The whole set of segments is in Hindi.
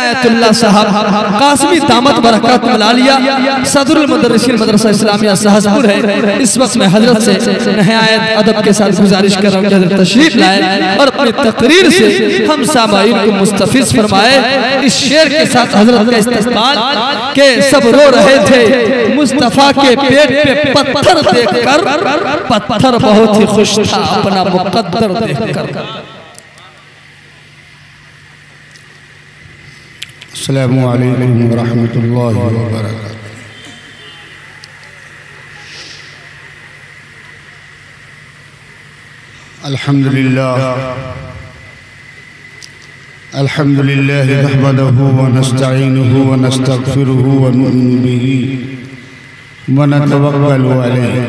इनायतुल्लाह साहब कासमी दामत बरकत मलालिया सदरुल मदरसिन मदरसा इस्लामिया सहसपुर है। इस वक्त मैं हजरत से नहायत अदब के साथ गुजारिश कर रहा हूँ कि हजरत तशरीफ लाए और अपनी तकरीर से हम सामाईन को मुस्तफिज फरमाए। इस शेर के साथ हजरत का इस्तेमाल के सब रो रहे थे मुस्तफा के पेट पे पत्थर देखकर, पत्थर बहुत ही खुश था अपना मुकद्दर देखकर। अस्सलामु अलैकुम व रहमतुल्लाहि व बरकातुहू। अल्हम्दुलिल्लाह अल्हम्दुलिल्लाह नहमदुहु व नस्तईनुहु व नस्तगफिरुहु व नु'मिनु बिही व नतवक्कलु अलैहि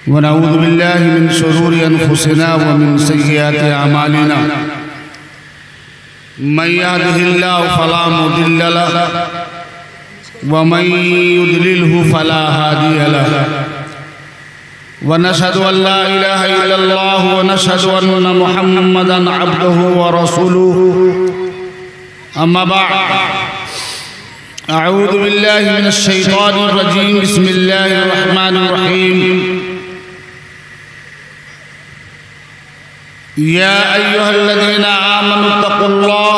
व नऊज़ु बिल्लाहि मिन शुरूरि अनफुसिना व मिन सय्यिआति अमालिना मन यहदिहिल्लाहु फला मुदिल्ल लहु व मन युद्लिलहु फला हादिय लहु व नशहदु अन ला इलाहा इल्लल्लाह व नशहदु अन्न मुहम्मदन अब्दुहु व रसूलुहु। अम्मा बअद, अऊज़ु बिल्लाहि मिनश शैतानिर रजीम, बिस्मिल्लाहिर रहमानिर रहीम। या अय्युहल्लज़ीना आमनुत्तक़ुल्लाह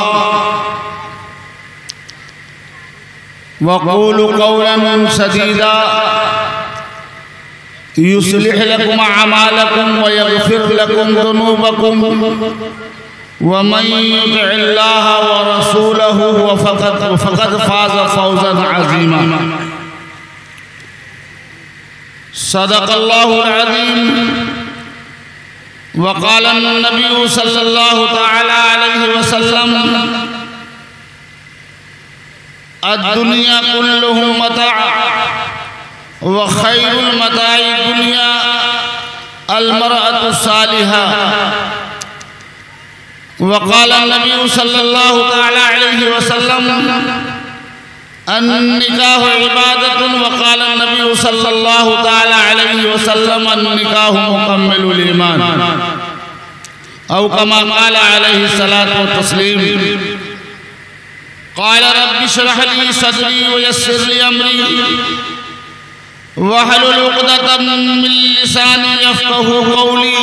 व क़ूलू क़ौलन सदीदा युस्लिह लकुम अमालकुम व यग़फिर लकुम ज़ुनूबकुम व मन युति'िल्लाह व रसूलहु फ़क़द फ़ाज़ फ़ौज़न अज़ीमा। सदक़ल्लाहुल अज़ीम। वक़ाल नबी सल्लल्लाहु तआला अलैहि वसल्लम अद्दुनिया कुल्लुहु मता' व खैरुल मता'i दुनिया अलमरअतु सालिहा। वक़ाल नबी सल्लल्लाहु तआला अलैहि वसल्लम अन्निकाहु इबादतुन। वक़ाल नबी सल्लल्लाहु तआला अलैहि वसल्लम अन्निकाहु मुकम्मिलुल ईमान। औ कमा क़ाल अलैहि सलातु व तस्लीम। क़ाल रब्बि इश्रह ली सदरी व यस्सिर ली अमरी वहलुल उक़दतम मिन लिसानी यफ़क़हू क़ौली।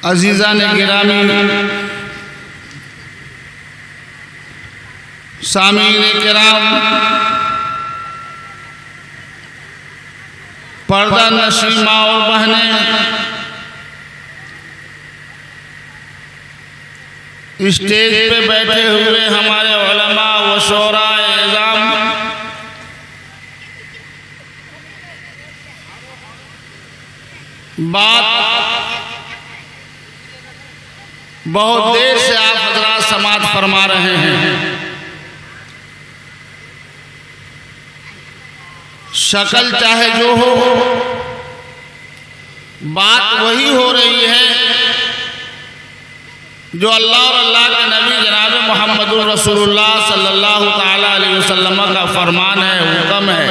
अज़ीज़ान गिरामी, सामीन किराम, पर्दा नशी माँ और बहनें, स्टेज पे बैठे हुए हमारे उलमा व शोरा एज़ाम, बात बहुत देर से आप हज़रात समाअत फरमा रहे हैं। शक्ल चाहे जो हो, बात वही हो रही है जो अल्लाह और अल्लाह के नबी जनाब मोहम्मदुर रसूलुल्लाह सल्लल्लाहु ताला अलैहि वसल्लम का फरमान है, हुक्म है।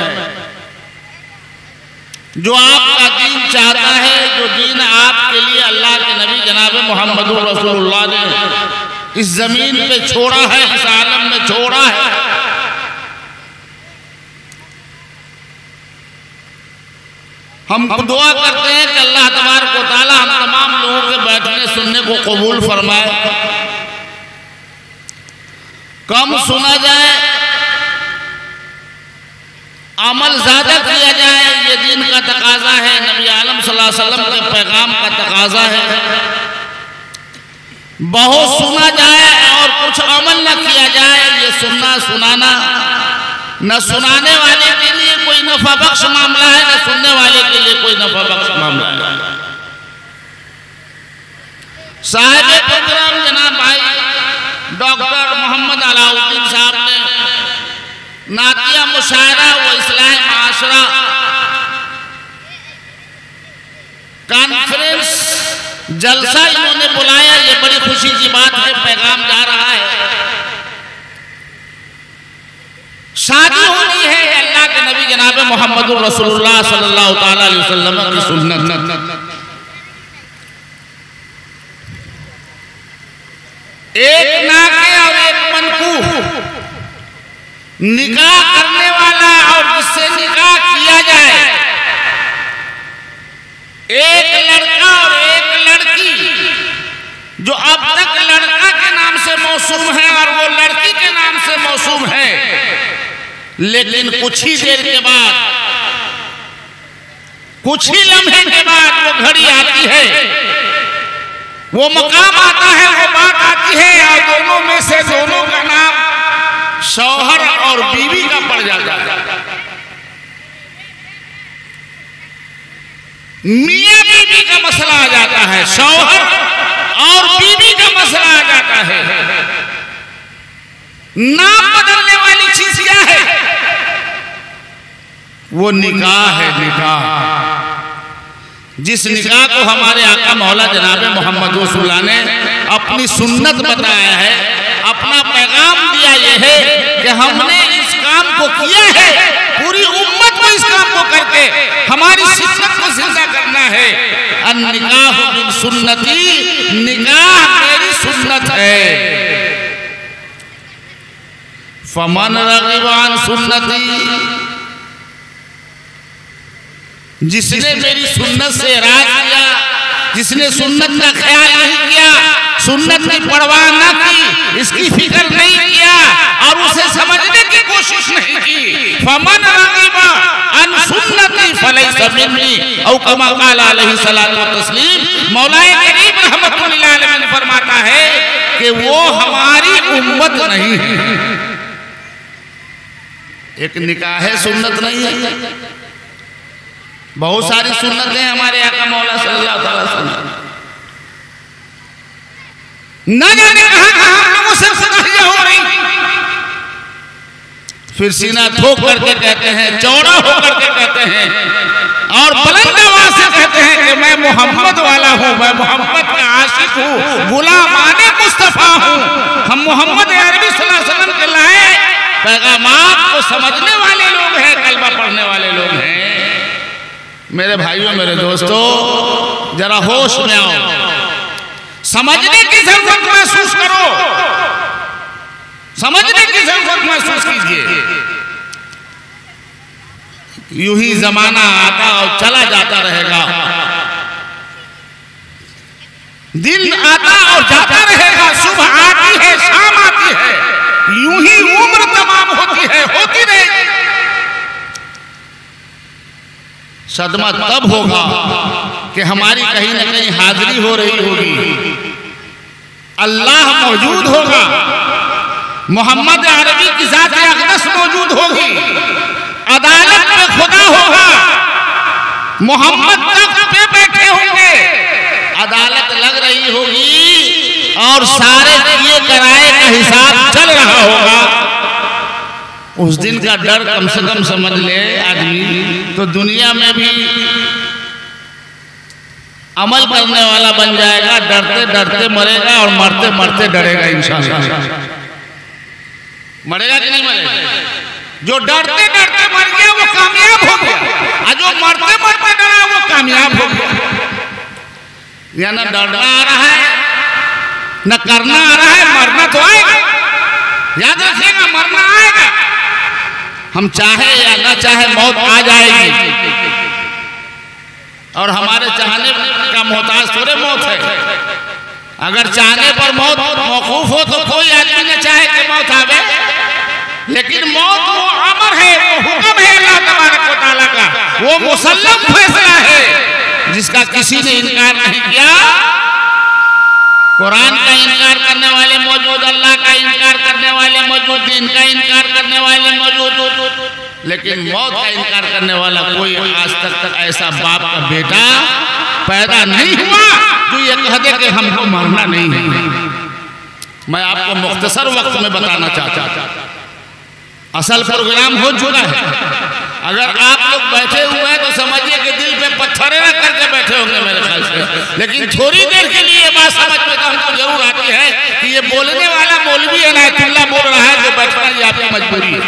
जो आपका दीन चाहता है, जो दीन आपके लिए अल्लाह के नबी जनाब मोहम्मदुर रसूलुल्लाह ने इस ज़मीन पे छोड़ा है, इस आलम में छोड़ा है, हम दुआ करते हैं कि अल्लाह तबारक व तआला हम तमाम लोगों के बैठने सुनने को कबूल फरमाए। कम सुना जाए, अमल ज़्यादा किया जाए, ये दीन का तकाजा है, नबी आलम सल्लल्लाहु अलैहि वसल्लम के पैगाम का तकाजा है। बहुत सुना जाए और कुछ अमल न किया जाए, ये सुनना सुनाना न सुनाने वाले के लिए कोई नफा बख्श मामला है, न सुनने वाले के लिए कोई नफा बख्श मामला है। साहिब प्रोग्राम जनाब भाई डॉक्टर मोहम्मद अलाउद्दीन साहब ने नातिया मुशायरा व इस्लाह माशरा कॉन्फ्रेंस जलसा इन्होंने बुलाया, ये बड़ी खुशी की बात है। पैगाम जा रहा है, शादी होनी है, अल्लाह के नबी जनाब मोहम्मदुर रसूलुल्लाह सल्लल्लाहु ताला अलैहि वसल्लम की सुन्नत। निकाह करने वाला और जिससे निकाह किया जाए, एक लड़का और एक लड़की जो अब तक लड़का के नाम से मौसूम है और वो लड़की के नाम से मौसूम है, लेकिन कुछ ही देर के बाद, कुछ ही लम्हे के बाद वो घड़ी आती है, वो मकाम आता है, वो बात आती है और दोनों में से दोनों का नाम शौहर और बीवी का पड़ जाता है। मियां बीवी का मसला आ जाता है, शौहर और बीवी का मसला आ जाता है। नाम बदलने वाली चीज क्या है? वो निकाह है। निकाह, जिस निकाह को हमारे आका मौला जनाब मोहम्मद रसूलुल्लाह ने अपनी सुन्नत बताया है, अपना पैगाम दिया ये है कि हमने इस काम को किया है, पूरी उम्मत को इस काम को करके हमारी सुन्नत को जिंदा करना है। अन निकाह बिन सुन्नती, निकाह मेरी सुन्नत है। फमन रगिबान सुन्नती, जिसने मेरी सुन्नत से राज किया, जिसने सुन्नत का ख्याल नहीं किया, सुन्नत की परवाह न की, इसकी फिक्र नहीं किया और उसे समझने की कोशिश नहीं की, फमन रगिबा अन सुन्नती फलैसा मिन्नी औ कमा क़ाल अलैहि सलातु व तस्लीम। मौलाए करीम रहमतुल्लाह अलैहि फरमाता है कि वो हमारी उम्मत नहीं है। एक निकाह है, सुन्नत नहीं है। बहुत सारी सुन्नतें हमारे आका मौला सल्लल्लाहु अलैहि वसल्लम, न जाने कहां लोगों से सगाइयां हो रही, फिर सीना ठोक करके कहते हैं, चौड़ा होकर के कहते हैं और बुलंद आवाज से कहते हैं कि मैं मोहम्मद वाला हूं, मैं मोहम्मद का आशिक हूं, गुलामाने मुस्तफा हूं। हम मोहम्मद अरबी सल्लल्लाहु अलैहि वसल्लम के लाए पैगामात को समझने वाले लोग हैं, कलमा पढ़ने वाले लोग हैं। मेरे भाइयों, मेरे दोस्तों, जरा होश में आओ, समझने की जरूरत महसूस करो, समझने की जरूरत महसूस कीजिए। यूं ही जमाना आता और चला जाता रहेगा, दिन आता और जाता रहेगा, सुबह आती है, शाम आती है, यूं ही उम्र तमाम होती है, होती रहेगी। सदमा तब होगा कि हमारी कहीं न कहीं हाजिरी हो रही होगी, अल्लाह मौजूद होगा, मोहम्मद अरबी की ज़ात अक़दस मौजूद होगी, अदालत में खुदा होगा, मोहम्मद तख्त पे बैठे होंगे, अदालत लग रही होगी और सारे किए कराए का हिसाब चल रहा होगा। उस दिन का डर कम से कम समझ ले आदमी, तो दुनिया में भी अमल करने वाला बन जाएगा। डरते डरते मरेगा और मरते मरते डरेगा इंशाअल्लाह। मरेगा कि नहीं मरेगा? जो डरते डरते मर गया वो कामयाब हो गया, और जो मरते मरते डरा वो कामयाब हो गया। या ना डरना आ रहा है, न करना आ रहा है, मरना तो आएगा। याद रखिएगा, मरना आएगा। हम चाहे या ना चाहे मौत आ जाएगी, और हमारे चाहने का मोहताज थोड़े मौत है। अगर चाहने पर मौत मौकूफ हो तो कोई आदमी न चाहे कि मौत आवे, लेकिन मौत वो अमर है, वो हुक्म है अल्लाह तबारक व तआला का, वो मुसल्लम फैसला है जिसका किसी ने इनकार नहीं किया। कुरान का इनकार करने वाले मौजूद, अल्लाह का इनकार करने वाले मौजूद, दीन का इनकार करने वाले मौजूद, लेकिन मौत का इनकार करने वाला कोई आज तक ऐसा बाप का बेटा पैदा नहीं हुआ जो ये कह दे कि हमको मरना नहीं है। मैं आपको मुख्तसर वक्त में बताना चाहता हूँ, असल प्रोग्राम हो चुका है। अगर आप लोग बैठे हुए हैं तो समझिए कि दिल पे पत्थर रख करके बैठे होंगे मेरे ख्याल से, लेकिन थोड़ी देर के लिए ये बात समझ में हमको जरूर आती है कि ये बोलने वाला मौलवी इनायतुल्लाह बोल रहा है कि बैठना ये आपकी मजबूरी है,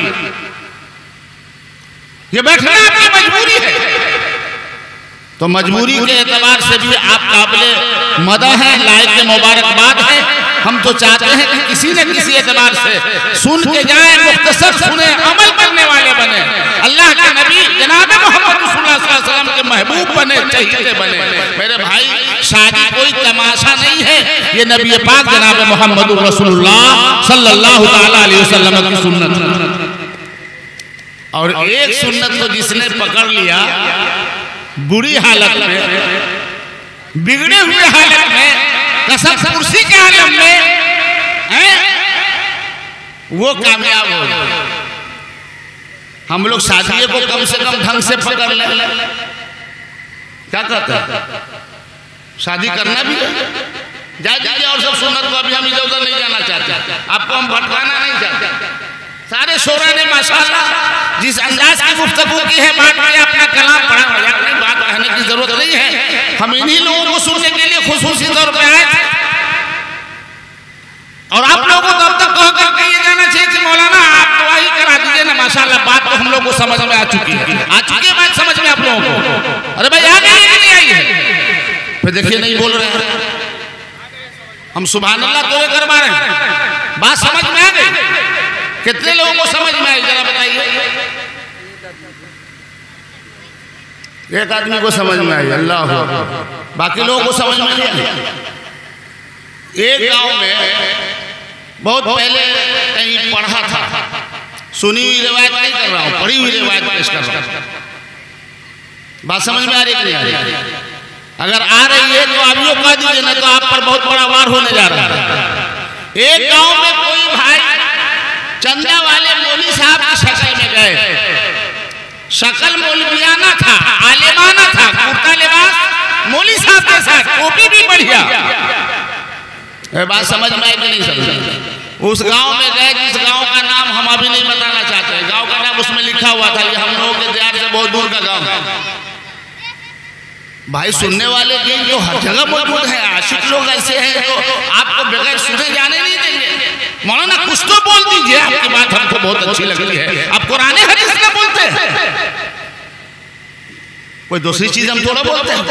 ये बैठना आपकी मजबूरी है। तो मजबूरी के एतबार से भी आप काबिल मदह हैं, लायक मुबारकबाद हैं। हम तो चाहते हैं कि किसी न किसी एतबार से सुन के जाए, मुख्तसर सुने बने, चहीते बने। मेरे भाई, शादी कोई तमाशा नहीं है, ये नबी पाक जनाब मोहम्मद रसूलुल्लाह सल्लल्लाहु ताला अलैहि वसल्लम की सुन्नत। और एक सुन्नत को जिसने पकड़ लिया बुरी हालत में, बिगड़े हुए हालत में, कसम कुर्सी के आलम में, वो कामयाब हो। हम लोग शादी को कम से कम ढंग से पकड़ ले। क्या कहते हैं? शादी करना भी है, जा दीजिए और सब सुन्नत को अभी हम इधर उधर नहीं जाना चाहते, आपको हम भटकाना नहीं चाहते। सारे शोरा ने माशाअल्लाह जिस अंदाज की गुफ्तगू की है, बात में अपना कलाम पढ़ा, मजाक नहीं, बात कहने की जरूरत नहीं है। हम इन्हीं लोगों को सुनने के लिए खुसूसी तौर पे आए थे। और आप लोगों को तब तक कह करके ये जाना चाहिए कि मौलाना आप दुआ ही करा दीजिए ना, माशाअल्लाह बात तो हम लोग को समझ में आ चुकी है। आ चुकी है बात समझ में आप लोगों को? अरे भाई आ गई है नहीं आई है? फिर देखिए नहीं बोल रहे हैं। हम सुभान अल्लाह तो करवा रहे हैं, बात समझ में आ गई? कितने लोगों को समझ में आई जरा बताइए? एक आदमी को समझ में आई, अल्लाह, बाकी लोगों को समझ में नहीं आई। एक गांव में बहुत पहले कहीं पढ़ा था, सुनी हुई रिवायत नहीं कर रहा हूं, पढ़ी हुई रिवायत पेश कर रहा हूं। बात समझ में आ रही है कि नहीं आ रही? अगर आ रही है तो आप यो कह दीजिए, ना तो आप पर बहुत बड़ा वार होने जा रहा है। एक गांव में कोई भाई चंदा वाले मौलवी साहब की शक्ल में गए। शक्ल मौलवियाना था, आलिमाना था, कुर्ता लिबास मौलवी साहब के साथ, टोपी भी बढ़िया। बात समझ में आई कि नहीं समझ? उस गांव में गए जिस गांव का नाम हम अभी नहीं बताना चाहते। गांव का नाम उसमें लिखा हुआ था, ये हम लोगों के देहात से बहुत दूर का गांव है। भाई सुनने वाले दिन तो हर जगह मौजूद है, आशिक लोग ऐसे हैं जो आपको बगैर सुने जाने नहीं देंगे। मौलाना कुछ तो बोल दीजिए, आपकी बात हमको बहुत अच्छी लगी है, आप कुरान हदीस ना बोलते हैं, कोई दूसरी चीज हम थोड़ा बोलते हैं।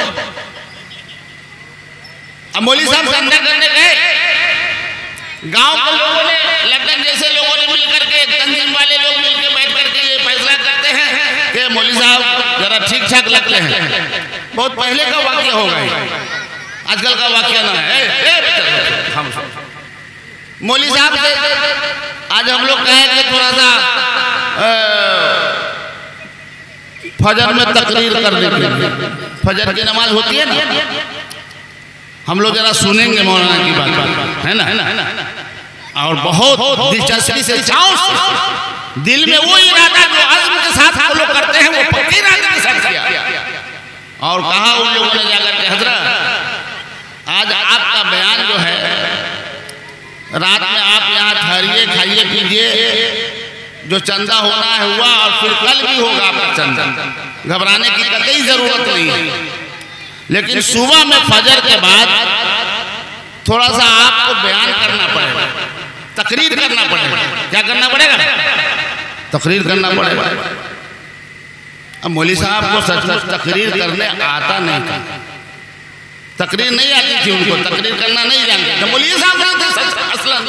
अब मौलवी साहब धंधा करने गए, गांव के लोगों ने, लखन जैसे लोगों ने मिलकर के, तंजीम वाले लोग मिलकर बैठ करके ये फैसला करते हैं कि मौलवी साहब जरा ठीक ठाक लगते हैं। बहुत पहले का वाक्य होगा, आजकल का वाक्य ना है। मौलवी साहब से आज हम लोग कहें कि थोड़ा सा फजर में तकरीर करने के लिए, फजर की नमाज होती है ना, हम लोग जरा सुनेंगे मौलाना की बात, है ना? और बहुत दिलचस्पी से, चाव से, दिल में वो इरादा जो अज़्म के साथ हम लोग करते हैं वो पक्के इरादे के साथ किया। और कहा उन लोगों ने जाकर के, हजरत आज आपका बयान जो है, रात में आप यहाँ ठहरिए, खाइए पीजिए, जो चंदा होना है हुआ, और फिर कल भी होगा आपका चंदा, घबराने की कतई जरूरत नहीं है। लेकिन सुबह में फजर के बाद थोड़ा सा आपको बयान करना पड़ेगा, तकरीर करना पड़ेगा। क्या करना पड़ेगा? तकरीर करना पड़ेगा। अब मौलवी साहब को सच तकरीर करने आता नहीं था, तकरीर नहीं आती थी उनको, तकरीर करना नहीं जानते थे। मौलवी साहब जानते असलन,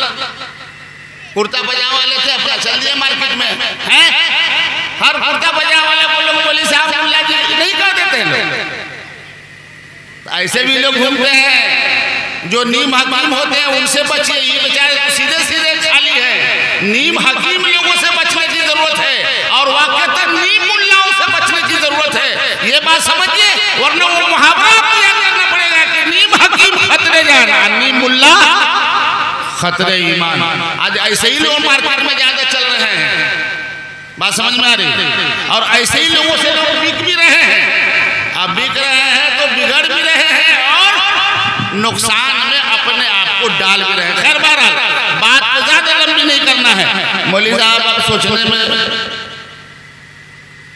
कुर्ता पजामा वाले थे, अपना चल दिए मार्केट में, हैं? हर कुर्ता पजामा वाले को लोग मौलवी साहब मुल्ला जी नहीं कह देते लोग। ऐसे भी लोग घूमते हैं जो नीम हकीम होते हैं, उनसे बचिए। ये बेचारे सीधे सीधे खाली है। नीम हकीम लोगों से बचने की जरूरत है, और वाकई नीम मुल्लाओं से बचने की जरूरत है। ये बात समझिए, वरना वो मुहावरा याद करना पड़ेगा कि नीम हकीम खतरे जाना, नीम मुल्ला खतरे ईमान। आज ऐसे ही लोग मार्केट में ज्यादा चल रहे हैं, बात समझ में आ रही? और ऐसे ही लोगों से लोग बिक भी रहे हैं। अब बिक रहे हैं तो बिगड़ भी रहे हैं, और नुकसान में अपने आप को डाल भी रहे हैं। खैर बहरहाल बात को ज्यादा लंबी नहीं करना है। मौलवी साहब अब सोचने में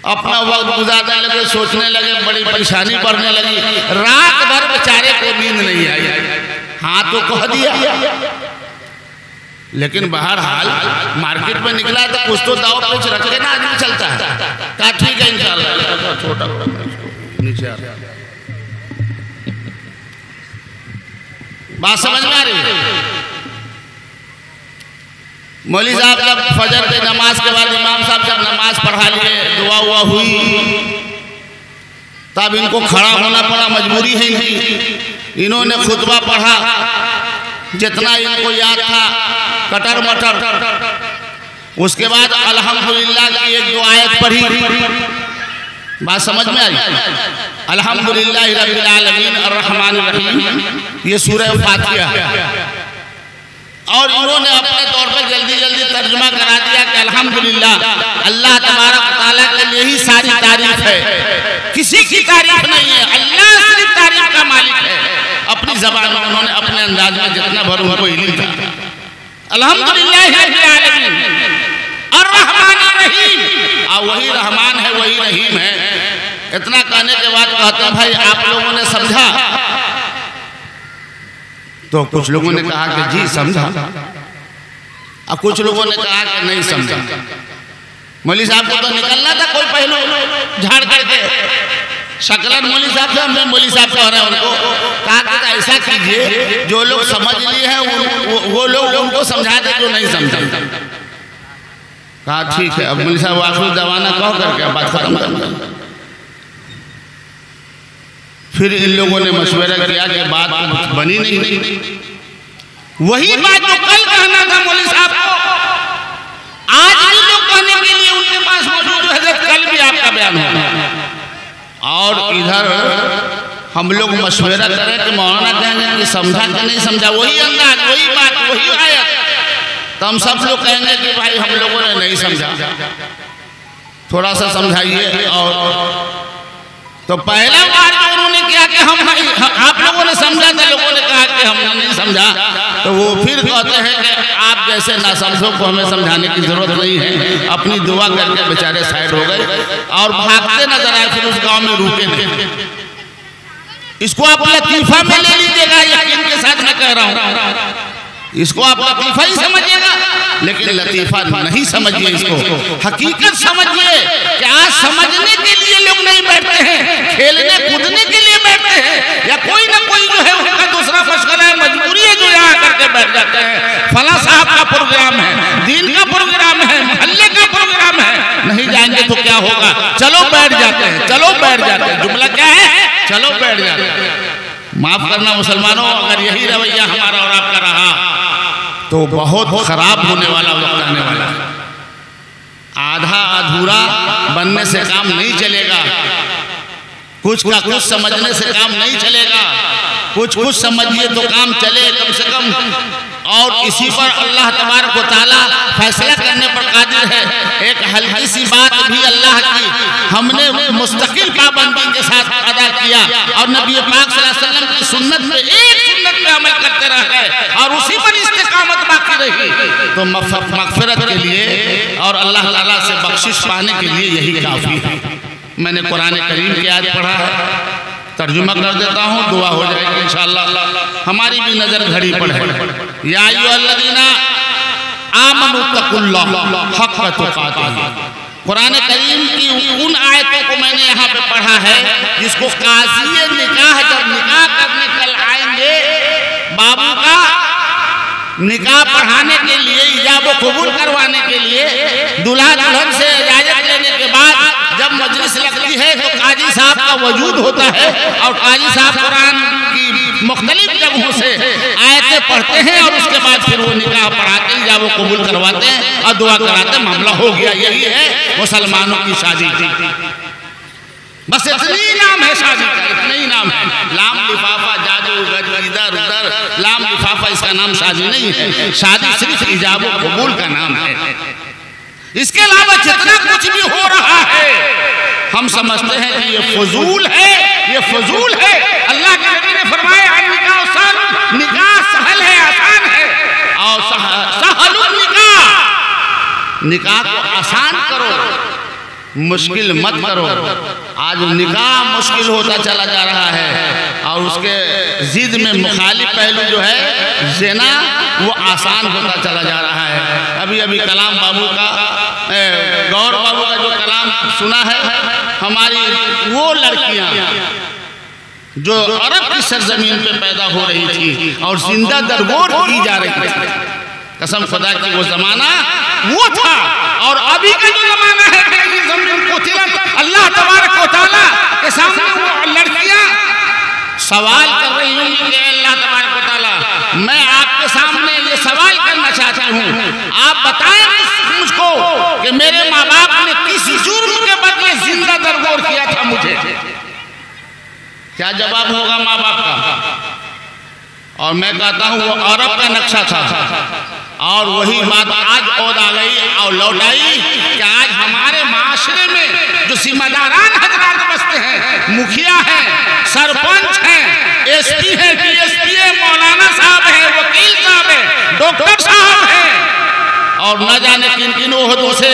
अपना वक्त गुजारने लगे, सोचने लगे, बड़ी परेशानी बढ़ने लगी। रात भर बेचारे को नींद नहीं आई। हाँ तो कह दिया, लेकिन बहरहाल मार्केट में निकला तो कुछ तो दाव पेच रख के ना आदमी चलता है। कहा ठीक है इंशाल्लाह, छोटा नीचे आ रहा। बात समझ में आ रही है? मौलवी साहब जब फजर के नमाज के बाद इमाम साहब जब नमाज पढ़ा लिए, दुआ हुआ हुई, तब इनको खड़ा होना पड़ा, मजबूरी है नहीं। इन्होंने खुतबा पढ़ा जितना इनको याद था, कटर मटर। उसके बाद अल्हम्दुलिल्लाह की एक दो आयत पढ़ी। बात समझ में आई? अल्हम्दुलिल्लाह रब्बिल आलमीन अर्रहमानिर रहीम, ये सूरह फातिहा। और इन्होंने अपने तौर पर जल्दी जल्दी तर्जुमा करा दिया कि अल्हम्दुलिल्लाह अल्लाह तबारक व तआला के लिए ही सारी तारीफ है, किसी की तारीफ नहीं है, अल्लाह सिर्फ तारीफ का मालिक है। अपनी जबान में उन्होंने अपने अंदाज में जितना भर उनको इल्म था। अल्हम्दुलिल्लाह रब्बिल आलमीन अर्रहमानिर रहीम, और वही रहमान है वही रहीम है। इतना कहने के बाद कहते हैं भाई आप लोगों ने समझा? तो कुछ लोगों ने कहा कि जी समझा, और कुछ लोगों ने कहा कि नहीं समझा। मौलवी साहब को तो निकलना था कोई पहलू झाड़ करके, शकरन मौलवी साहब से हमने मौलवी साहब कह रहे हैं उनको कहा कि ऐसा कीजिए जो लोग समझ लिए हैं वो लोग उनको समझा दे जो नहीं समझा। कहा ठीक है। अब मौलवी साहब आखिर दवाना कह करके बात खत्म कर। फिर इन लोगों ने मशवरा किया कि बात बनी नहीं। वही बात जो कल कहना था मौलवी साहब को, आज भी लोग कहने के लिए उनके पास मौजूद है। कल भी आपका बयान होगा। और इधर हम लोग मशवरा करें कि मौलाना कहेंगे कि समझा कि नहीं समझा, वही अंदाज, वही बात, वही आयत। तो हम सब लोग कहेंगे कि भाई हम लोगों ने नहीं समझा, थोड़ा सा समझाइए। और तो पहला बार जो उन्होंने किया कि हम नहीं, आप लोगों ने समझा था, लोगों ने कहा कि हमने नहीं समझा। तो वो फिर कहते हैं कि आप जैसे ना समझो को हमें समझाने की जरूरत नहीं है। अपनी दुआ करके बेचारे साइड हो गए और भागते नजर आए। फिर उस गांव में रुके थे। इसको आप लतीफा में ले लीजिएगा, यकीन के साथ मैं कह रहा हूँ, इसको आप लतीफा ही समझिएगा, लेकिन लतीफा नहीं समझिए, इसको हकीकत समझिए कि आज समझने के लिए लोग नहीं बैठते हैं, खेलने कूदने के लिए बैठते हैं, या कोई ना कोई जो है उनका दूसरा मशगला है, मजबूरी है, जो यहाँ करके बैठ जाते हैं। फला साहब का प्रोग्राम है, दीन का प्रोग्राम है, मोहल्ले का प्रोग्राम है, नहीं जाएंगे तो क्या होगा, चलो बैठ जाते हैं, चलो बैठ जाते हैं। जुमला क्या है? चलो बैठ जाते हैं। माफ करना मुसलमानों, अगर यही रवैया हमारा और आपका रहा तो बहुत खराब होने वाला वक्त आने वाला है। आधा अधूरा बनने से काम नहीं चलेगा, कुछ का कुछ समझने से काम नहीं चलेगा, कुछ कुछ समझिए तो काम चले कम से कम। और इसी पर अल्लाह तबारक व तआला फैसला करने पर कादिर है। एक हल्की सी बात भी अल्लाह की हमने मुस्तकिल पाबंदी के साथ अदा किया और नबी पाक सल्लल्लाहु अलैहि वसल्लम की सुन्नत में एक सुन्नत पे अमल करते रह गए और उसी पर इस्तिकामत बाकी रही, तो मग़फ़िरत के लिए और अल्लाह ताला से बख्शिश पाने के लिए यही काफ़ी है। मैंने कुरान करीम की आयत पढ़ा है, तर्जुमा कर देता हूँ, दुआ हो जाएगी इंशाअल्लाह। हमारी भी नजर घड़ी पर है। या अय्युहल्लज़ीना आमनू तक़ुल्लाह हक़्क़ तुक़ातिही। कुरान करीम की उन आयतों को मैंने यहाँ पे पढ़ा है जिसको काज़ी निकाह जब निकाह करने कल आएंगे, बाबू का निकाह पढ़ाने के लिए, इजाब कबूल करवाने के लिए, दूल्हा दुल्हन से इजाजत लेने के बाद जब मजलिस लगती है तो काजी साहब का वजूद होता है और काजी साहब कुरान की मुख्तलिफ जगहों से आयतें पढ़ते हैं और उसके बाद फिर वो निकाह पढ़ाते हैं, इजाब कबूल करवाते हैं और दुआ कराते हैं, मामला हो गया। यही है मुसलमानों की शादी, बस इतनी ही नाम है शादी का, इतने ही नाम है। लाम लिफाफा जादू इधर उधर, लाम लिफाफा इसका नाम शादी नहीं है। शादी सिर्फ इजाब कबूल का नाम है। इसके अलावा जितना कुछ भी हो रहा है हम समझते हैं कि ये फजूल है, ये फजूल है। अल्लाह के नबी ने फरमाया निकाह सहल है, आसान है, और सहलुन निकाह को आसान करो, मुश्किल मत करो। आज निकाह मुश्किल होता चला जा रहा है और उसके जिद में मुखालिफ पहलू जो है ज़िना, वो आसान होता चला जा रहा है। अभी अभी कलाम बाबू का, गौर बाबू का जो कलाम सुना है, हमारी वो लड़कियां जो अरब की सरजमीन पे पैदा हो रही थी और जिंदा दरगोर की जा रही थी, कसम खुदा की वो जमाना वो था। और अभी का जो जमाना है, अल्लाह तबारक व तआला के सामने वो सवाल कर रही हूँ कि अल्लाह तबारक व तआला, मैं आपके सामने ये सवाल करना चाहती हूँ, आप बताएं मुझको कि मेरे माँ बाप ने किस जुर्म के बदले जिंदा दरगोर किया था मुझे। क्या जवाब होगा माँ बाप का? और मैं कहता हूँ वो अरब का नक्शा था, और वही बात आज और आ गई और लौट आई कि आज हमारे माशरे में जो जिम्मेदारान हजरात बसते हैं, मुखिया हैं, सरपंच हैं, एसपी हैं, डीएसपी है, मौलाना साहब है, वकील साहब है, डॉक्टर साहब हैं, और न जाने किन किन ओहदों से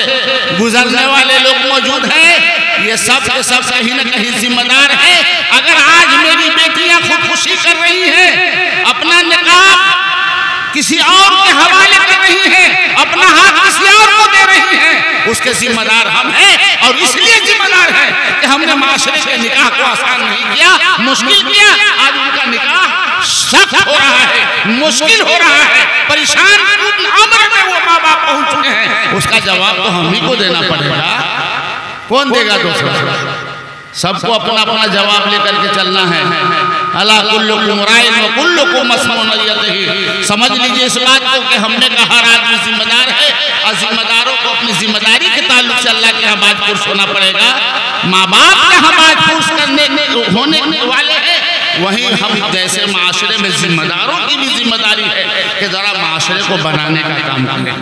गुजरने वाले लोग मौजूद हैं। ये सब के सब कहीं न कहीं जिम्मेदार है। अगर आज मेरी बेटियां खुदकुशी कर रही हैं, अपना निकाब किसी और के हवाले कर रही हैं, अपना हाथ किसी और को दे रही हैं, उसके जिम्मेदार हम हैं। और इसलिए जिम्मेदार है कि हमने माशरे के निकाह को आसान नहीं किया, मुश्किल किया। आज उनका निकाह सख्त हो रहा है, मुश्किल हो रहा है, परेशान अमर में वो माँ बाप पहुंच चुके हैं। उसका जवाब तो हम ही को देना पड़ेगा। कौन देगा दूसरा? सबको अपना अपना जवाब लेकर के चलना है। अला कुल्लुकुम राइन व कुल्लुकुम मसऊलुन अन रइयतिही। समझ लीजिए इस बात को कि हमने कहा हर आदमी जिम्मेदार है, और जिम्मेदारों को अपनी जिम्मेदारी के ताल्लुक से अल्लाह के यहाँ बाजपुरुष होना पड़ेगा। माँ बाप के यहाँ बाजपुरुष होने वाले हैं, वहीं हम जैसे माशरे में जिम्मेदारों की भी जिम्मेदारी है कि जरा माशरे को बनाने का काम करें।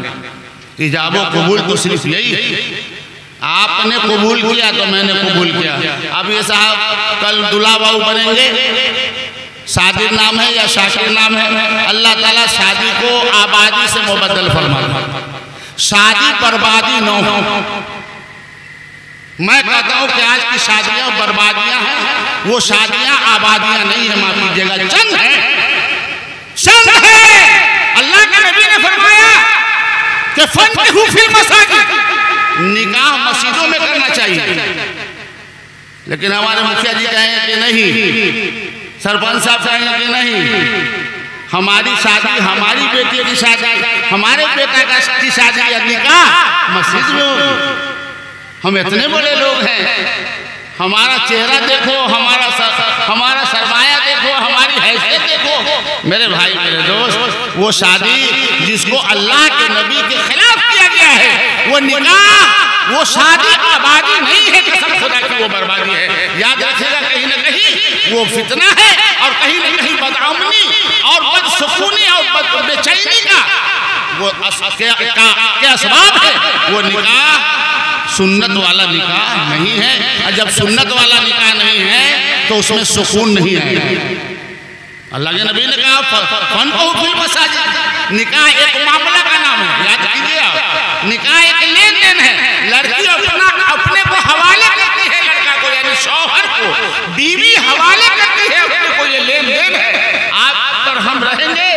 इजाबो कबूल तो सिर्फ यही है, आपने कबूल किया तो मैंने कबूल किया। अब ये साहब कल दुल्हा बहू बनेंगे, शादी नाम है या शाकिर नाम है, अल्लाह ताला शादी को आबादी से मुबद्दल फरमाता, शादी बर्बादी न हो। मैं कहता हूँ कि आज की शादियाँ बर्बादियाँ हैं, वो शादियाँ आबादियाँ नहीं है, माफ कीजिएगा, चंद है, चंद है। अल्लाह के नबी ने फरमाया कि फन्किहू फिल मसाजिद, निकाह मस्जिदों में करना चाहिए। लेकिन हमारे मुखिया जी कहेंगे कि नहीं, सरपंच साहब कहेंगे कि नहीं, हमारी शादी, हमारी बेटी की शादी, हमारे बेटा की शादी या निकाह मस्जिद में हो। हम इतने बड़े लोग हैं, हमारा चेहरा देखो, हमारा सरमाया देखो, हमारी हैसियत देखो। मेरे भाई मेरे दोस्त, वो शादी जिसको अल्लाह के नबी के खिलाफ किया गया है, वो निकाह, वो शादी आबादी नहीं है, कसम खुदा की वो बर्बादी है। याद रखिएगा, कहीं न कहीं वो फितना है, और कहीं न कहीं बदअमनी और बदसुकूनी और बेचैनी का वो क्या असबाब है। वो निकाह सुन्नत वाला निकाह नहीं है, और जब सुन्नत वाला निकाह नहीं है तो उसमें सुकून नहीं है। अल्लाह के नबी ने कहा फन्किहू फिल मसाजिद, निकाह एक मामला का नाम है, याद कीजिए आप, निकाह एक लेन देन है। लड़की अपने को हवाले करती है, लड़का को यानी शौहर को, बीवी हवाले करती है अपने को, ये लेन देन है। आप पर हम रहेंगे,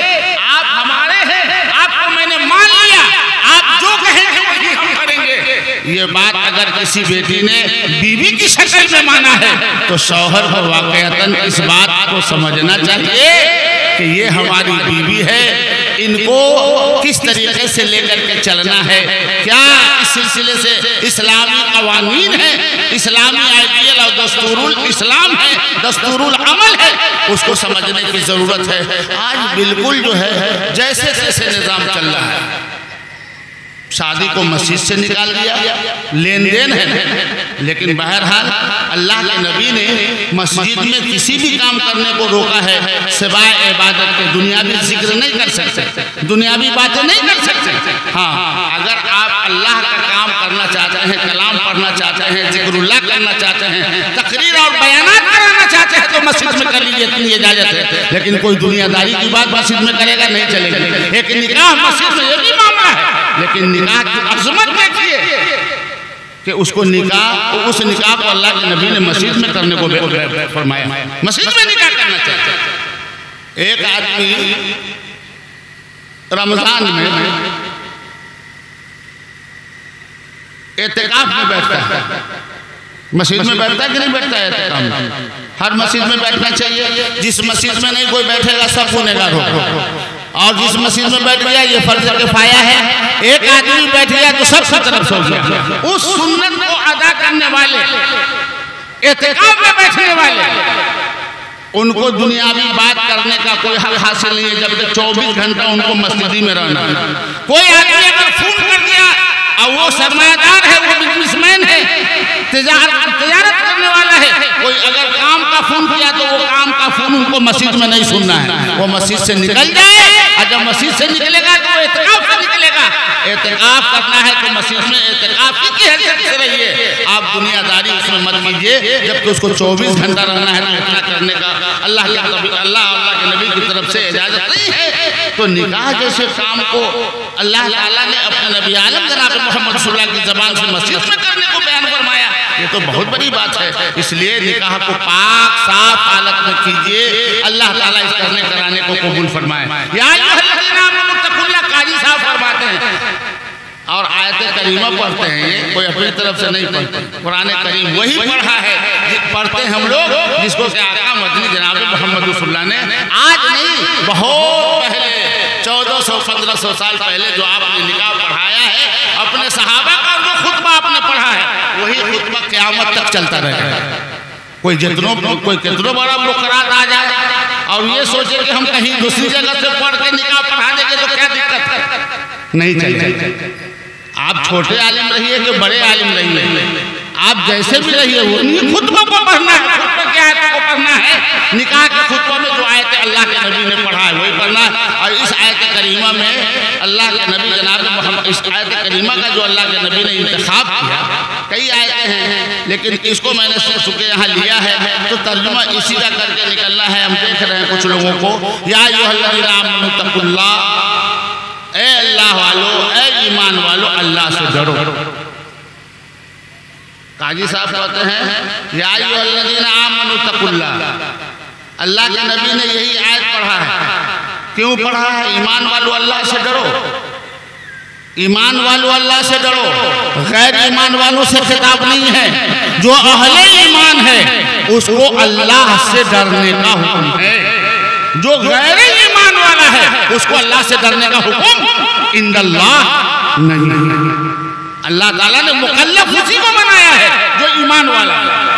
आप हमारे हैं, आपको मैंने मान लिया, आप जो कहेंगे वही हम करेंगे। ये बात अगर किसी बेटी ने बीवी की शक्ल में माना है तो शौहर को वाकईतन इस बात को समझना चाहिए कि ये हमारी बीवी है, इनको किस तरीके से लेकर के चलना है। क्या इस सिलसिले से इस्लामी कवानीन है, इस्लामी आइडियल और दस्तूरुल इस्लाम है, दस्तूरुल अमल है, उसको समझने की जरूरत है। आज बिल्कुल जो है जैसे तैसे निजाम चल रहा है, शादी को मस्जिद से निकाल दिया, लेन देन है। लेकिन बहरहाल अल्लाह के नबी ने मस्जिद में किसी भी काम करने को रोका है सिवाय इबादत के। दुनियावी जिक्र नहीं कर सकते, दुनियावी बातें नहीं कर सकते। हाँ, अगर आप अल्लाह का काम करना चाहते हैं, कलाम पढ़ना चाहते हैं, जिक्रुल्लाह करना चाहते हैं, तकरीर और बयानात कराना चाहते हैं तो मस्जिद में कर लीजिए, इतनी इजाजत है। लेकिन कोई दुनियादारी की बात मस्जिद में करेगा नहीं चलेगी। एक निकाह मस्जिद में ये भी मामला है, लेकिन निकाह की अज़मत देखिए कि उसको निकाह, उस निकाह को अल्लाह के नबी ने मस्जिद में करने को फरमाया, मस्जिद में निकाह करना चाहिए। एक आदमी रमजान में एतिकाफ में बैठता है, मस्जिद में बैठता है कि नहीं बैठता है? एतिकाफ में हर मस्जिद में बैठना चाहिए। जिस मस्जिद में नहीं कोई बैठेगा सब गुनहगार होगा, और जिस मस्जिद में बैठ गया ये फर्ज किफाया है, एक आदमी बैठ गया तो सब तरफ सो गया। उस सुन्नत को अदा करने वाले, एतिकाफ में बैठने वाले, उनको दुनियावी बात करने का कोई हक हासिल नहीं है जब तक 24 घंटा उनको मस्जिद में रहना है। कोई आदमी अगर फोन कर दिया और वो सरमायादार है, वो बिजनेसमैन है, तिजारत करने वाला है, कोई अगर काम का फोन किया तो वो काम का फोन उनको मस्जिद में नहीं सुनना है, वो मस्जिद से निकल जाए। और जब मस्जिद से निकलेगा तो एतिकाफ से निकलेगा। एतिकाफ करना है तो मस्जिद में एतिकाफ की हैसियत से रहिए, आप दुनियादारी उसमें मत कीजिए। जबकि उसको 24 घंटा रहना है तो इतना करने का अल्लाह के नबी की तरफ से इजाजत नहीं है। तो निकाह जैसे काम को अल्लाह ताला ने अपने नबी आलम जनाब मोहम्मद सल्लल्लाहु अलैहि वसल्लम की ज़बान से मस्जिद में करने को बयान फरमाया, ये तो बहुत बड़ी बात है। इसलिए निकाह को पाक साफ हालत में कीजिए, अल्लाह ताला इस करने कराने को कबूल फरमाए। काजी साहब फरमाते हैं और आयत करीमा पढ़ते हैं, ये कोई अपनी तरफ से नहीं पढ़ते, कुरान करीम वही पढ़ा है पढ़ते हम लोग जिसको आका मदनी जनाब मोहम्मद रसूलुल्लाह ने आज नहीं बहुत पहले 1400-1500 साल पहले जो आपने निकाह पढ़ाया है अपने सहाबा का, जो खुतबा आपने पढ़ा है वही खुतबा क़यामत तक चलता रहेगा। कोई कितनों बड़ा मुकर्रर आ जाए और ये सोचे कि हम कहीं दूसरी जगह से पढ़ के निकाह पढ़ा देंगे तो क्या दिक्कत है, नहीं चलेगा। आप छोटे आलिम रहिए कि बड़े आलिम रहिए, आप जैसे भी रहिए वो खुतबा को पढ़ना है, खुतबा की आयत को पढ़ना है। निकाह के खुतबा में जो आयत अल्लाह के नबी ने पढ़ा है वही पढ़ना है। और इस आयत करीमा में अल्लाह के नबी जनाब मोहम्मद, इस आयत करीमा का जो अल्लाह के नबी ने इंतखाब किया, कई आयतें हैं लेकिन इसको मैंने सुके यहाँ लिया है तो तर्जुमा इसी का करके निकलना है। हम देख रहे हैं कुछ लोगों को, या अय्युहल्लज़ीना आमनू तक़ुल्लाह, ए अल्लाह वालो, ए ईमान वालो, अल्लाह से डरो। काजी साहब कहते हैं या अय्युहल्लज़ीना आमनू तक़ुल्लाह, अल्लाह के नबी ने यही आयत पढ़ा है। क्यों पढ़ा है? ईमान वालो अल्लाह से डरो, ईमान वालो अल्लाह से डरो। गैर ईमान वालों से खिताब नहीं है, जो अहले ईमान है उसको अल्लाह से डरने का हुक्म है। जो गैर ईमान वाला है उसको अल्लाह से डरने का हुक्म इंदल्लाह नहीं। अल्लाह ताला ने मुकल्लफ उसी को बनाया है जो ईमान वाला है।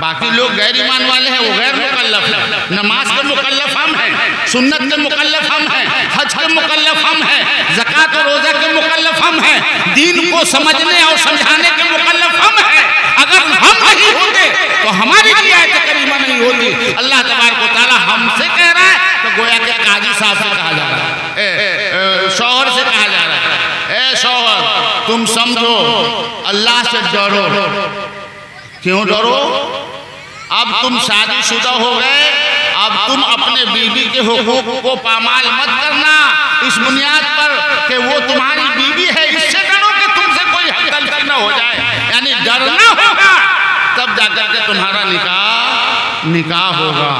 बाकी लोग गैर ईमान वाले हैं, वो गैर मुकल्लफ है। नमाज के मुकल्लफ हम हैं, सुन्नत के मुकल्लफ हम हैं, हज के मुकल्लफ हम हैं, ज़कात और रोज़ा के मुकल्लफ हम हैं, दीन को समझने और समझाने के मुकल्लफ हम हैं। अगर हम नहीं होते तो हमारी भी आयत करीमा नहीं होती। अल्लाह तबारक व तआला हमसे कह रहा है तो गोया के काजी साहब से कहा जा रहा है, शौहर से कहा जा रहा है, ए शौहर तुम समझो, अल्लाह से डरो। क्यों डरो? अब तुम शादीशुदा हो गए, अब तुम अपने बीवी के हुकूक को पामाल मत करना इस बुनियाद पर कि वो तुम्हारी बीवी है। इससे डरो कि तुमसे कोई गलती न हो जाए, यानी डरना होगा तब जाकर के तुम्हारा निकाह होगा,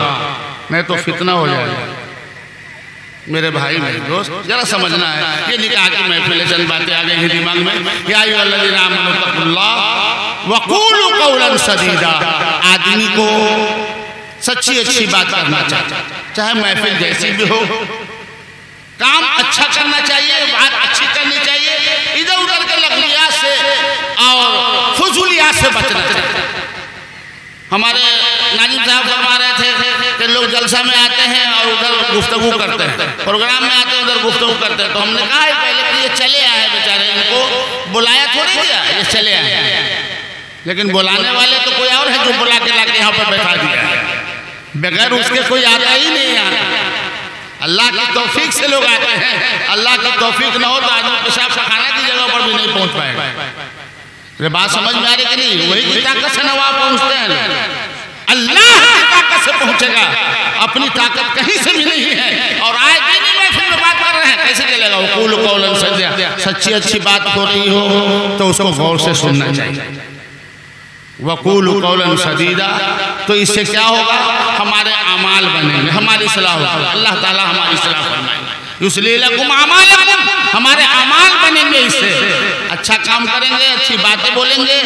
नहीं तो फितना हो जाएगा। मेरे भाई मेरे दोस्त जरा समझना है, ये निकाह की महफिल चंद बातें आ गई हैं दिमाग में। या अय्युहल्लज़ीना आमनू तक़ुल्लाह वक़ूलू क़ौलन सदीदा, आदमी को सच्ची अच्छी बात करना चाहिए, चाहे महफिल जैसी भी हो, काम अच्छा करना चाहिए, बात अच्छी करनी चाहिए, इधर उधर के लग़वियात से और फुज़ूलियात से बचना चाहिए। हमारे नाजिम साहब फरमा रहे थे कि लोग जलसा में आते हैं और उधर गुफ्तगू करते हैं, प्रोग्राम में आते हैं उधर गुफ्तगू करते हैं। तो हमने कहा है पहले कि ये चले आए बेचारे, इनको बुलाया थोड़ी गया, ये चले आए, लेकिन बुलाने वाले तो कोई और है जो बुला के लाके यहाँ पर बैठा दिया है, बगैर उसके कोई आता ही नहीं आता। अल्लाह की तौफीक से लोग आते हैं, अल्लाह की तौफीक न हो तो आदमी पेशाब पखाने की जगह पर भी नहीं पहुँच पाएगा। ये बात समझ में आ रही कि नहीं? वही की ताकत से नवाब पहुँचते हैं, अल्लाह की ताकत से पहुँचेगा, अपनी ताकत कहीं से भी नहीं है। और आज दीनी महफिल में बात कर रहे हैं, कैसे चलेगा? वक़ूलू क़ौलन सदीदा, सच्ची अच्छी बात हो रही हो तो उसको गौर से सुनना चाहिए। वक़ूलू क़ौलन सदीदा, तो इससे क्या होगा? हमारे अमाल बनेंगे, हमारी इस्लाह होगी, अल्लाह ताला हमारी इस्लाह फरमाएंगे। युस्लिह लकुम अमालकुम, हमारे अमाल बनेंगे, इससे अच्छा काम करेंगे, अच्छी बातें बोलेंगे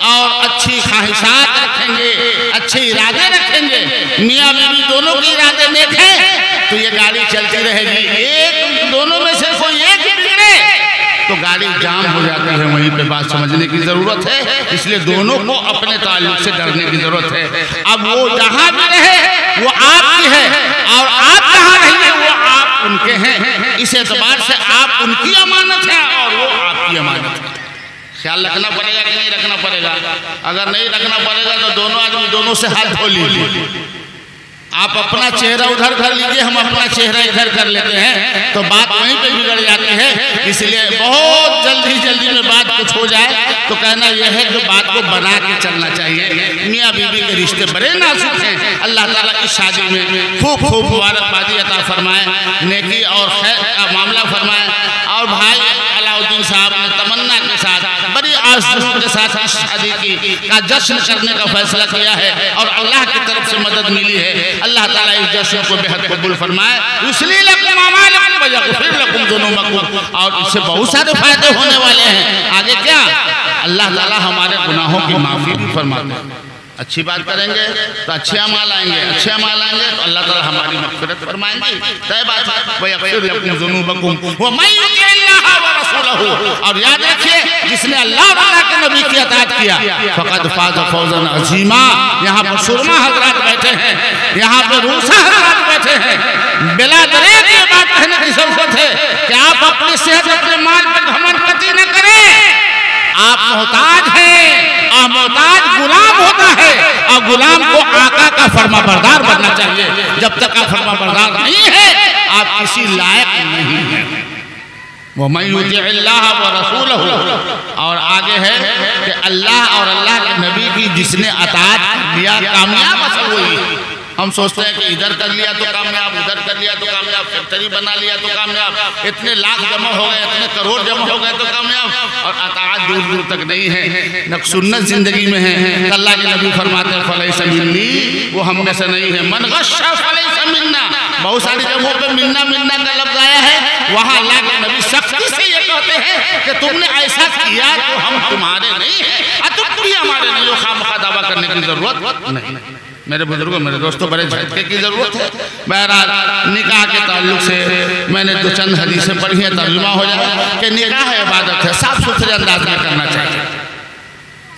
और अच्छी ख्वाहिशात रखेंगे, अच्छे इरादे रखेंगे। मियाँ बीवी दोनों के इरादे नेक हैं तो ये गाड़ी चलती रहेगी। एक दोनों में से कोई एक बिगड़े तो गाड़ी जाम हो जाती है। वहीं पे बात समझने की जरूरत है, इसलिए दोनों को अपने ताल्लुक से डरने की जरूरत है। अब वो जहां भी रहे वो आपकी है और आप जहां रहिए वो आप उनके हैं। इस एतबार से आप उनकी अमानत है और वो आपकी अमानत है। ख्याल रखना पड़ेगा कि नहीं रखना पड़ेगा? अगर नहीं रखना पड़ेगा तो दोनों आदमी दोनों से हाथ धो लीजिए। आप अपना चेहरा उधर कर लीजिए, हम अपना चेहरा इधर कर लेते हैं, तो बात वहीं पे बिगड़ जाती है। इसलिए बहुत जल्दी में बात कुछ हो जाए तो कहना यह है कि बात को बना के चलना चाहिए। मियाँ बीवी के रिश्ते बड़े नाजुक हैं। अल्लाह ताला इस शादी में खूब मुबारकबादी अता फरमाए, नेकी और खैर का मामला फरमाए। और भाई अलाउद्दीन साहब ने तमन्ना के साथ बड़ी आज़ू के साथ इस शादी का जश्न करने का फैसला किया है और अल्लाह की तरफ से मदद मिली है। अल्लाह ताला इस जश्न को बेहद कबूल फरमाए। इसलिए और इससे बहुत सारे फायदे होने वाले हैं। आगे क्या अल्लाह ताला हमारे गुनाहों की माफी भी फरमाते हैं। अच्छी बात करेंगे तो अच्छे अमाल आएंगे, अच्छे अमाल आएंगे तो अल्लाह ताला हमारी मग़फ़िरत फरमाएंगे। तय बात है। और याद रखिए जिसने अल्लाह और अल्लाह के नबी की अताअत किया फ़क़द फ़ाज़ फ़ौज़न अज़ीमा। यहाँ पर सुरमा हज़रात बैठे हैं, यहाँ पर रूसा हज़रात बैठे हैं। बिला दरेक ये बात कहने की ज़रूरत है कि आप अपनी सेहत अपने माल पर घमंड कतई न करें। आप मोहताज हैं और मोहताज गुलाम होता है और गुलाम को आका का फरमाबरदार बनना चाहिए। जब तक आप फरमाबरदार नहीं है आप किसी लायक नहीं हैं। वो मैं युतिअल्लाह व रसूलहू। और आगे है कि अल्लाह और अल्लाह के नबी की जिसने अताअत किया कामयाब असल हुई। हम सोचते हैं कि इधर कर लिया तो कामयाब, उधर कर लिया तो कामयाब, फैक्ट्री बना लिया तो कामयाब, इतने लाख जमा हो गए, इतने करोड़ जमा हो गए तो कामयाब। और अताअत दूर दूर तक नहीं है, न सुन्नत जिंदगी में है। अल्लाह के नबी फरमाते हैं फलैसा मिन्नी, वो हम में से नहीं है। मन गश्शा फलैसा मिन्ना। बहुत सारी जगहों पे मिन्ना मिन्ना का लफ्ज आया है, वहाँ अल्लाह के नबी सख्ती से ये कहते हैं कि तुमने ऐसा किया तो हम तुम्हारे नहीं है, तुम भी हमारे नहीं हो। खामखा दावा करने की जरूरत नहीं। मेरे बुजुर्गों, मेरे दोस्तों, बड़े झटके की जरूरत है। बहरहाल निकाह के ताल्लुक से मैंने दो चंद हदीसें पढ़ी हैं, तर्जुमा हो जाए कि निकाह इबादत है, साफ सुथरे अंदाज में करना चाहिए।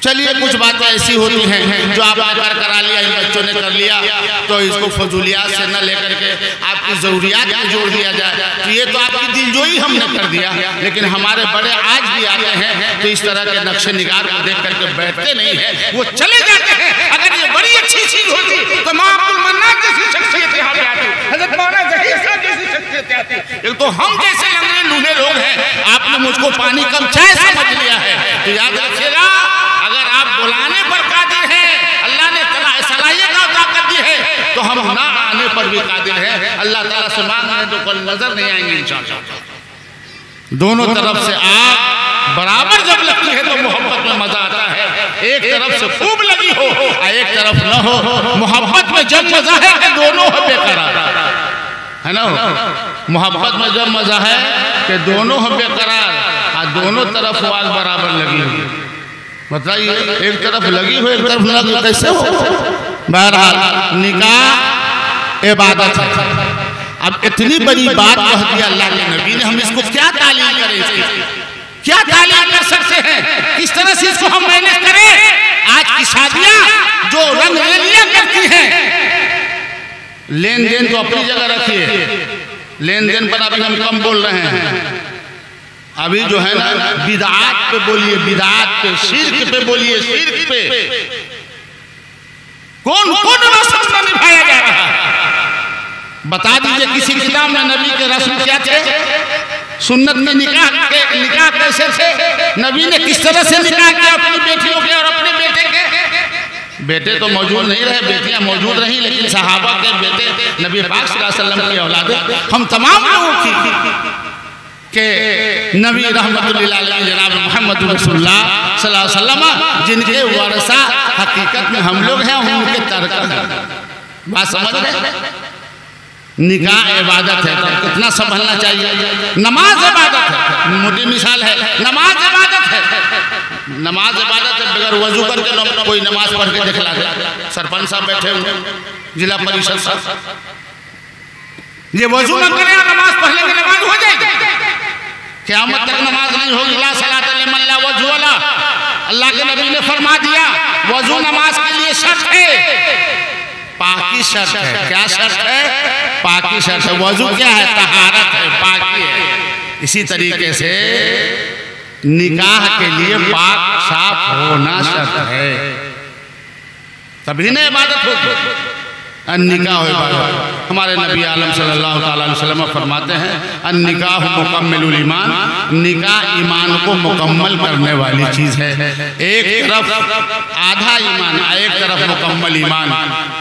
चलिए कुछ बातें ऐसी होती हैं जो आपने घर करा लिया, इन बच्चों ने कर लिया, तो इसको फजूलियात से न लेकर के आपकी ज़रूरियात में जोड़ दिया जाए तो ये तो आपकी दिलजोई हमने कर दिया। लेकिन हमारे बड़े आज भी आते हैं तो इस तरह के नक्शे निगार को देख करके बैठते नहीं है, वो चले जाते हैं। अगर ये बड़ी अच्छी चीज़ होती तो माँ अब्दुल मन्नान जैसी शख्सियत यहाँ पे आती, हज़रत मौलाना ज़हीर साहब जैसी शख्सियत आती। एक तो हम जैसे लंगड़े लूले लोग हैं, आपने मुझको पानी कम चाय समझ लिया है। तो याद रखिएगा अगर आप बुलाने पर कादिर हैं, अल्लाह ने सलाहियत अता कर दी है, तो हम ना आने पर भी कादिर हैं। अल्लाह ताला से मांगने तो कल नजर नहीं आएंगे इंशाअल्लाह। दोनों तरफ से आग बराबर जब लगती है तो मोहब्बत में मजा आता है। एक तरफ से खूब लगी हो और एक तरफ न हो। मोहब्बत में जब मजा है कि दोनों हो बेकरार, है ना? मोहब्बत में जब मजा है कि दोनों हो बेकरार और दोनों तरफ आग बराबर लगी हो। बताइए, एक तरफ लगी हो एक तरफ न लगी, कैसे हो? बहरहाल निकाह इबादत है। अब इतनी बड़ी बात कह दी अल्लाह के नबी ने, हम इसको क्या तालीम करें, क्या तालीम कर सकते हैं, किस तरह से इसको हम मैनेज करें? आज की शादियां जो रंग रेलियां करती हैं, लेन देन तो अपनी जगह रखिए, लेन देन पर अभी हम कम बोल रहे हैं। अभी जो है ना बिदात पे बोलिए, बिदात पे, शिर्क पे बोलिए, शिर्क पे कौन कौन रस्म निभाया जा रहा है? बता दीजिए किसी किताब में नबी के रस्म क्या थे? सुन्नत में निकाह कैसे थे? नबी ने किस तरह से निकाह किया अपनी बेटियों के और अपने बेटे के? बेटे तो मौजूद नहीं रहे, बेटियां मौजूद रही, लेकिन सहाबा के बेटे नबी पाक सल्लल्लाहु अलैहि वसल्लम की औलाद, हम तमाम लोगों की के नबी रहमतुल्लिल अलैहि जनाब मोहम्मद रसूलुल्लाह सल्लल्लाहु अलैहि वसल्लम जिनके वारसा हकीकत में हम लोग हैं, उनके तरक बात समझ रहे? निकाह इबादत है तो कितना संभलना चाहिए। नमाज इबादत है, मोटी मिसाल है, नमाज इबादत है। नमाज इबादत है, बगैर वजू करके कोई नमाज पढ़ के दिखला दे। सरपंच साहब बैठे हुए, जिला परिषद साहब, ये वजू न करें नमाज पढ़ लेंगे, नमाज हो जाएगी। क़यामत तक नमाज नहीं होगी। ला सलात लिमन ला वज़ू ला, अल्लाह के नबी ने फरमा दिया वज़ू नमाज के लिए शर्त है, पाकी शर्त है। क्या शर्त है? पाकी शर्त है। वज़ू क्या है? तहारत है, पाकी है। इसी तरीके से निकाह के लिए पाक साफ होना शर्त है, तभी ना इबादत होगी। निकाह हो इबादत। हमारे नबी आलम सल्लल्लाहु अलैहि वसल्लम फरमाते हैं अन्निकाह मुकम्मिलुल ईमान, निकाह ईमान को मुकम्मल करने वाली चीज़ है। एक तरफ आधा ईमान, एक तरफ मुकम्मल ईमान।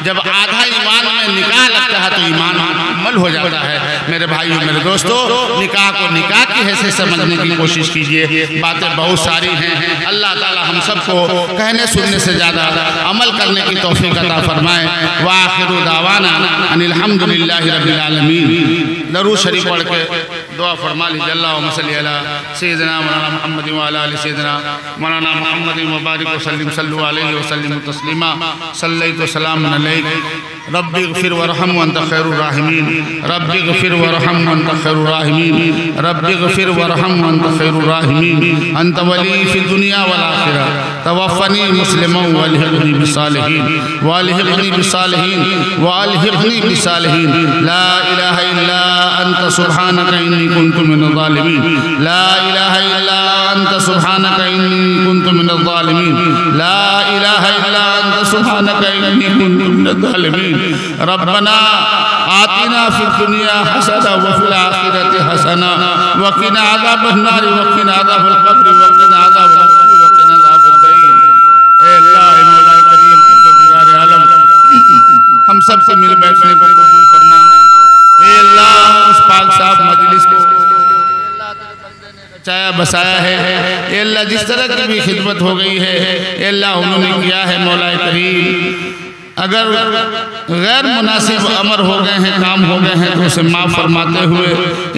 जब आधा ईमान में निकाह लगता है तो ईमान मुकम्मल हो जाता है। मेरे भाइयों, मेरे दोस्तों, निकाह को निकाह की हैसियत समझने की कोशिश कीजिए। बातें बहुत सारी हैं। अल्लाह ताला हम सबको कहने सुनने से ज़्यादा अमल करने की तौफीक अता फरमाए। वाखिर दावाना अनिल हम्दुलिल्लाहि रब्बिल आलमीन। दरूद शरीफ पढ़ के दुआ फरमा लीजिए। अल्लाहुम्मा सल्ली अला सय्यिदिना मौलाना मुहम्मद व अला आलि सय्यिदिना मौलाना मुहम्मद व बारिक वसल्लिम सल्लु अलैहि वसल्लिम तस्लीमा। सल्लैतु सलामुन अलैक रब्बिग़फिर वरहम व अंत खैरुर राहिमीन। रब्बिग़फिर वरहम व अंत खैरुर राहिमीन। रब्बिग़फिर वरहम व अंत खैरुर राहिमीन। अंत वली फिद दुनिया वल आखिरह। तवफ़्फ़नी मुस्लिमन व अल्हिक़नी बिस्सालिहीन व अल्हिक़नी बिस्सालिहीन व अल्हिक़नी बिस्सालिहीन। ला इलाहा इल्ला अंत सुब्हानक इन्नी कुन्तु मिनज़ ज़ालिमीन। ला इलाहा इल्ला अंत सुब्हानक इन्नी कुन्तु मिनज़ ज़ालिमीन। ला इलाहा इल्ला अंत सुब्हानक इन्नी कुन्तु मिनज़ ज़ालिमीन। रब्बना आतिना फिद दुनिया हसना व फिल आखिरति हसना व क़िना अज़ाबन नार व क़िना अज़ाबल क़ब्र व क़िना अज़ाबल क़ब्र व क़िना अज़ाबद दईन। ए अल्लाह, ए मौला करीम, परवरदिगार आलम, हम सब से मिल बैठने को कबूल फरमा। ए अल्लाह, इस पाक साहब मजलिस को चाया बसाया है। ए अल्लाह, जिस तरह की भी खिदमत हो गई है, ए अल्लाह उन्होंने किया है मौला करीम, अगर गैर मुनासिब अमर हो गए हैं, काम हो गए हैं तो उसे माफ़ फरमाते हुए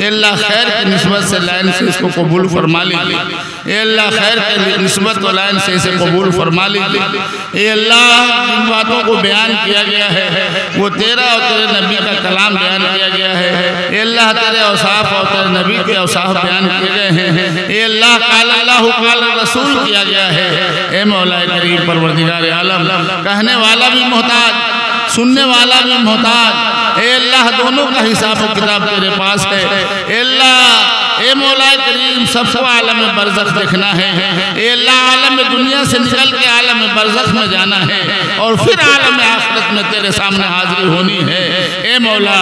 अल्लाह खैर की निस्बत से लाइन से इसको कबूल फरमा लीजिए। अल्लाह खैर की निस्बत व लाइन से इसे कबूल फरमा लीजिए। अल्लाह, जिन बातों को बयान किया गया है वो तेरा और तेरे नबी का कलाम बयान किया गया है। अल्लाह, तेरे औसाफ और तेरे नबी के औसाफ बयान किए गए हैं। अल्लाह, क़ाल अल्लाहु क़ाल रसूल किया गया है। ए मौला करीम, परवरदिगार आलम, कहने वाला भी मोहताज, सुनने वाला भी मोहताज। ए अल्लाह, दोनों का हिसाब व किताब तेरे पास है। ए अल्लाह, ए मौला करीम, सबको आलम बरज़ख देखना है। ए अल्लाह, आलम दुनिया से निकल के आलम बरज़ख में जाना है और फिर आलम आखिरत में तेरे सामने हाजिरी होनी है। ए मौला,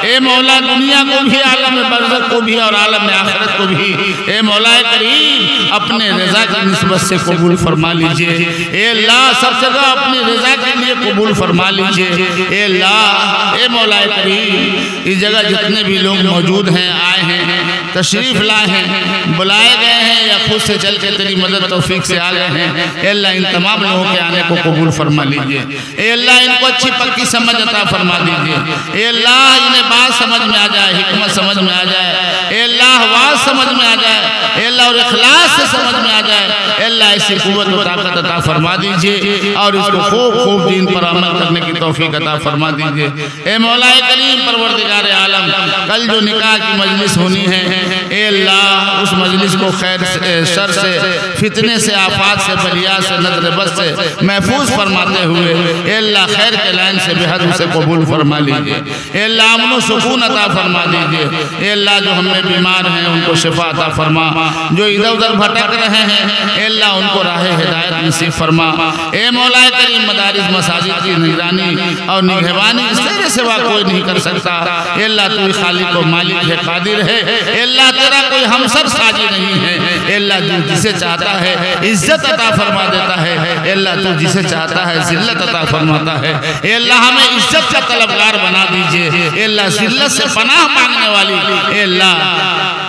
ए मौला, दुनिया को भी, आलम बरज़ख को भी और आलम आखिरत को भी ए मौला करीम अपने रज़ा की निस्बत से कबूल फरमा लीजिए। ए अल्लाह, सब जगह अपनी रज़ा के लिए कबूल फरमा लीजिए। ए अल्लाह, ए मौला करीम, इस जगह जितने भी लोग मौजूद हैं, आए हैं, तशरीफ़ लाए हैं, बुलाए गए हैं या खुद से चल के तेरी मदद तौफीक से आ गए हैं, अल्लाह इन तमाम लोगों के आने को कबूल फरमा लीजिए। अल्लाह, इनको अच्छी पक्की समझ अता फरमा दीजिए। अल्लाह, इन्हें बात समझ में आ जाए, हिकमत समझ में आ जाए। अल्लाह, आवाज़ समझ में आ जाए। अल्लाह, और इखलास से समझ में आ जाए। अल्लाह, ऐसी कुव्वत व ताकत अता फरमा दीजिए और इसको खूब खूब दीन पर अमल करने की तौफीक अता फरमा दीजिए। ए मौला करीम, परवरदिगार आलम, कल जो निकाह की मजलिस होनी है, ए अल्लाह, उस मजलिस को खैर से, शर से, फितने से, आफात से, बलिया से, नजर बस से महफूज फरमाते हुए ए अल्लाह खैर के लाइन से बेहद उसे कबूल फरमा लीजिए। ए अल्लाह, अमन सुकून अता फरमा दीजिए। ए अल्लाह, जो हमें बीमार हैं उनको शिफा अता फरमा, जो इधर उधर भटक रहे हैं ए अल्लाह उनको राह हिदायत नसीब फरमा। ए मौला करीम, मदारिस मसाजिद की निगरानी और निगहबानी तेरे सिवा कोई नहीं कर सकता। ए अल्लाह, तू ही खालिक व मालिक है, कादिर है। ए अल्लाह, तेरा कोई हमसर साजी नहीं है। ए अल्लाह, तू जिसे चाहता है इज्जत अता फरमा देता है। ए अल्लाह, तू जिसे चाहता है जिल्लत अता फरमाता है। ए अल्लाह, हमें इज्जत का तलबगार बना दीजिए। ए अल्लाह, जिल्लत से पनाह मांगने वाली, ए अल्लाह,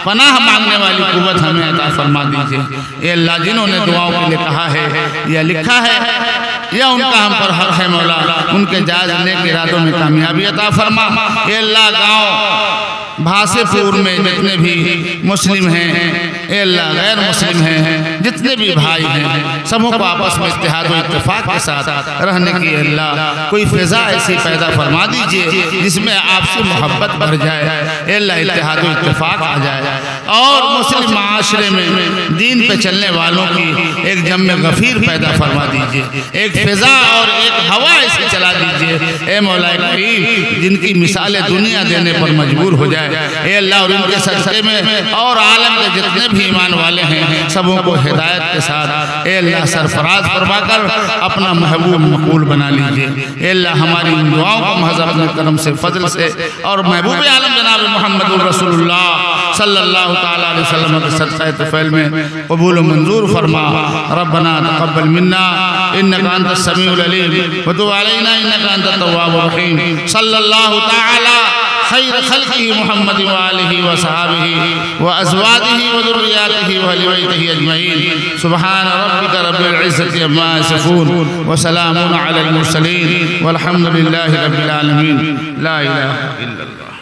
पनाह मांगने वाली कुव्वत हमें अता फरमा दीजिए। ए अल्लाह, जिन्होंने दुआओं के लिए कहा है या लिखा है या उनका हम पर हक है मौला, उनके जायज़ नेक इरादों में कामयाबी अता फरमा। ए अल्लाह, गाँव भासेपुर में जितने भी मुस्लिम हैं, ए अल्लाह गैर मुस्लिम हैं, जितने भी भाई हैं, सबों को आपस में इत्तेहाद और इत्तेफाक के साथ रहने की अल्लाह कोई फ़िज़ा ऐसी पैदा फरमा दीजिए जिसमें आपसे मोहब्बत बढ़ जाए, ए अल्लाह इत्तेहाद और इत्तेफाक आ जाए और मुस्लिम माशरे में दीन पे चलने वालों की एक जम गफ़ीर पैदा फरमा दीजिए, एक फ़िज़ा और एक हवा इसकी चला दीजिए, ए मौला करीम जिनकी मिसालें दुनिया देने पर मजबूर हो जाए, ए अल्लाह और इनके सदक़े में और आलम के जितने भी ईमान वाले हैं सबों को हिदायत के साथ ए अल्लाह सरफराज फरमाकर अपना महबूब मकबूल बना लीजिए। ए अल्लाह हमारी इन दुआओं को महज़ अपने करम से फजल से और महबूब आलम जनाब मुहम्मद रसूलुल्लाह सल्लल्लाहु तआला अलैहि वसल्लम के सदक़े तफ़ैल में कबूल व मंजूर फरमा। रब्बना तक़ब्बल मिन्ना इन्नका अंतस समीउल अलीम व तुब अलैना इन्नका अंतत तव्वाबुर रहीम। सल्लल्लाहु तआला खैर खल्क़िही मुहम्मद व आलिही व सहाबिही व अज़वाजिही व ज़ुर्रिय्यातिही व अहलि बैतिही अजमईन। सुब्हान रब्बिका रब्बिल इज़्ज़ति अम्मा यसिफ़ून व सलामुन अलल मुरसलीन वल्हम्दुलिल्लाहि रब्बिल आलमीन। ला इलाहा इल्लल्लाह।